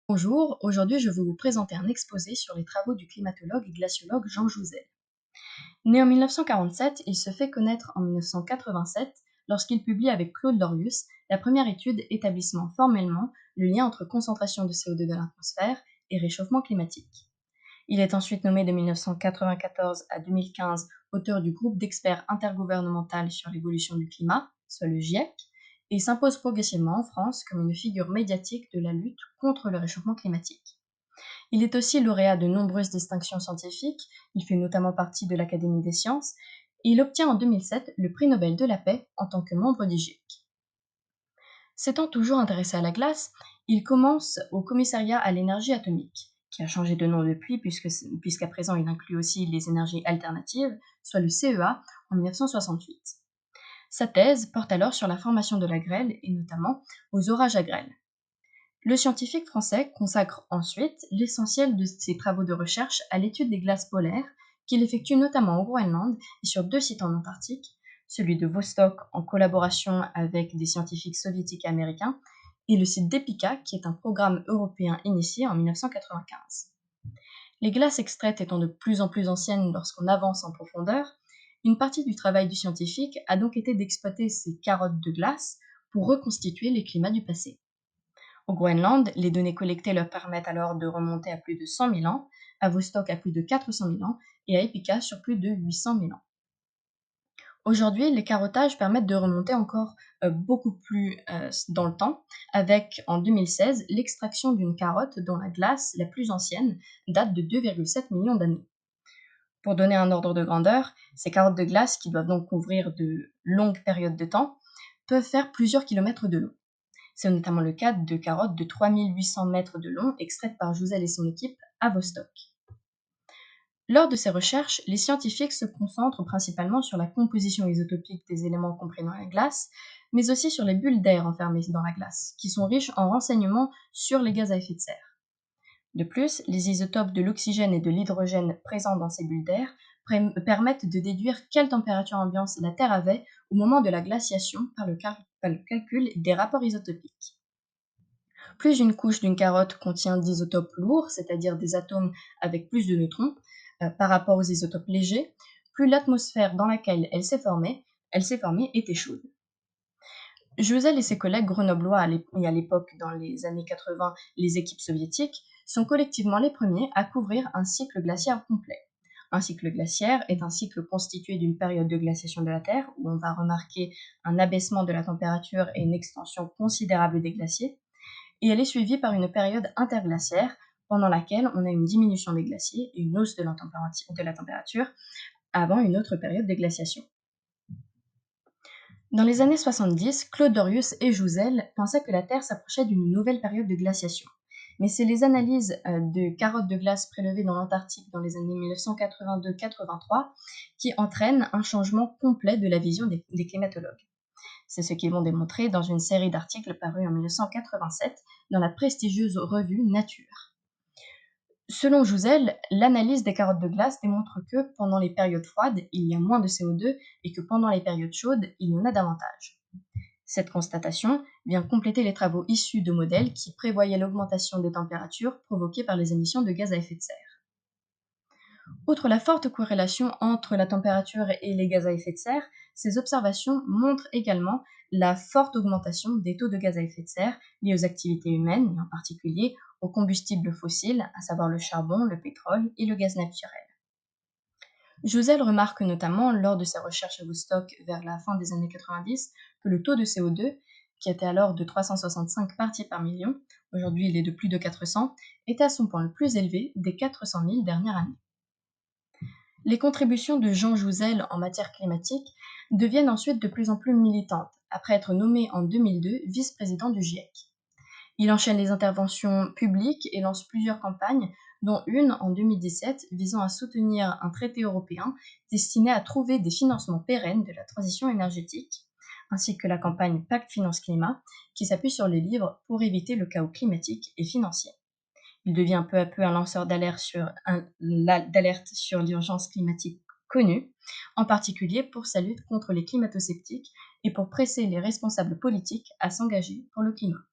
Bonjour, aujourd'hui je vais vous présenter un exposé sur les travaux du climatologue et glaciologue Jean Jouzel. Né en 1947, il se fait connaître en 1987 lorsqu'il publie avec Claude Lorius la première étude établissant formellement le lien entre concentration de CO2 dans l'atmosphère et réchauffement climatique. Il est ensuite nommé de 1994 à 2015 auteur du groupe d'experts intergouvernemental sur l'évolution du climat, soit le GIEC, et s'impose progressivement en France comme une figure médiatique de la lutte contre le réchauffement climatique. Il est aussi lauréat de nombreuses distinctions scientifiques, il fait notamment partie de l'Académie des sciences, et il obtient en 2007 le prix Nobel de la paix en tant que membre du GIEC. S'étant toujours intéressé à la glace, il commence au Commissariat à l'énergie atomique, qui a changé de nom depuis puisqu'à présent il inclut aussi les énergies alternatives, soit le CEA, en 1968. Sa thèse porte alors sur la formation de la grêle et notamment aux orages à grêle. Le scientifique français consacre ensuite l'essentiel de ses travaux de recherche à l'étude des glaces polaires, qu'il effectue notamment au Groenland et sur 2 sites en Antarctique, celui de Vostok en collaboration avec des scientifiques soviétiques et américains, et le site d'Epica, qui est un programme européen initié en 1995. Les glaces extraites étant de plus en plus anciennes lorsqu'on avance en profondeur, une partie du travail du scientifique a donc été d'exploiter ces carottes de glace pour reconstituer les climats du passé. Au Groenland, les données collectées leur permettent alors de remonter à plus de 100 000 ans, à Vostok à plus de 400 000 ans et à Epica sur plus de 800 000 ans. Aujourd'hui, les carottages permettent de remonter encore beaucoup plus dans le temps, avec en 2016 l'extraction d'une carotte dont la glace la plus ancienne date de 2,7 millions d'années. Pour donner un ordre de grandeur, ces carottes de glace, qui doivent donc couvrir de longues périodes de temps, peuvent faire plusieurs kilomètres de long. C'est notamment le cas de carottes de 3800 mètres de long extraites par Jouzel et son équipe à Vostok. Lors de ces recherches, les scientifiques se concentrent principalement sur la composition isotopique des éléments compris dans la glace, mais aussi sur les bulles d'air enfermées dans la glace, qui sont riches en renseignements sur les gaz à effet de serre. De plus, les isotopes de l'oxygène et de l'hydrogène présents dans ces bulles d'air permettent de déduire quelle température ambiante la Terre avait au moment de la glaciation par le calcul des rapports isotopiques. Plus une couche d'une carotte contient d'isotopes lourds, c'est-à-dire des atomes avec plus de neutrons, par rapport aux isotopes légers, plus l'atmosphère dans laquelle elle s'est formée était chaude. Jouzel et ses collègues grenoblois et à l'époque, dans les années 80, les équipes soviétiques, sont collectivement les premiers à couvrir un cycle glaciaire complet. Un cycle glaciaire est un cycle constitué d'une période de glaciation de la Terre, où on va remarquer un abaissement de la température et une extension considérable des glaciers, et elle est suivie par une période interglaciaire, pendant laquelle on a une diminution des glaciers et une hausse de la température avant une autre période de glaciation. Dans les années 70, Claude Lorius et Jouzel pensaient que la Terre s'approchait d'une nouvelle période de glaciation. Mais c'est les analyses de carottes de glace prélevées dans l'Antarctique dans les années 1982-83 qui entraînent un changement complet de la vision des climatologues. C'est ce qu'ils vont démontrer dans une série d'articles parus en 1987 dans la prestigieuse revue Nature. Selon Jouzel, l'analyse des carottes de glace démontre que pendant les périodes froides, il y a moins de CO2 et que pendant les périodes chaudes, il y en a davantage. Cette constatation vient compléter les travaux issus de modèles qui prévoyaient l'augmentation des températures provoquées par les émissions de gaz à effet de serre. Outre la forte corrélation entre la température et les gaz à effet de serre, ces observations montrent également la forte augmentation des taux de gaz à effet de serre liés aux activités humaines, et en particulier aux combustibles fossiles, à savoir le charbon, le pétrole et le gaz naturel. Jouzel remarque notamment, lors de ses recherches à Vostok vers la fin des années 90, que le taux de CO2, qui était alors de 365 parties par million, aujourd'hui il est de plus de 400, était à son point le plus élevé des 400 000 dernières années. Les contributions de Jean Jouzel en matière climatique deviennent ensuite de plus en plus militantes, après être nommé en 2002 vice-président du GIEC. Il enchaîne les interventions publiques et lance plusieurs campagnes, dont une en 2017 visant à soutenir un traité européen destiné à trouver des financements pérennes de la transition énergétique, ainsi que la campagne Pacte Finance Climat, qui s'appuie sur les livres pour éviter le chaos climatique et financier. Il devient peu à peu un lanceur d'alerte sur l'urgence climatique connue, en particulier pour sa lutte contre les climato-sceptiques et pour presser les responsables politiques à s'engager pour le climat.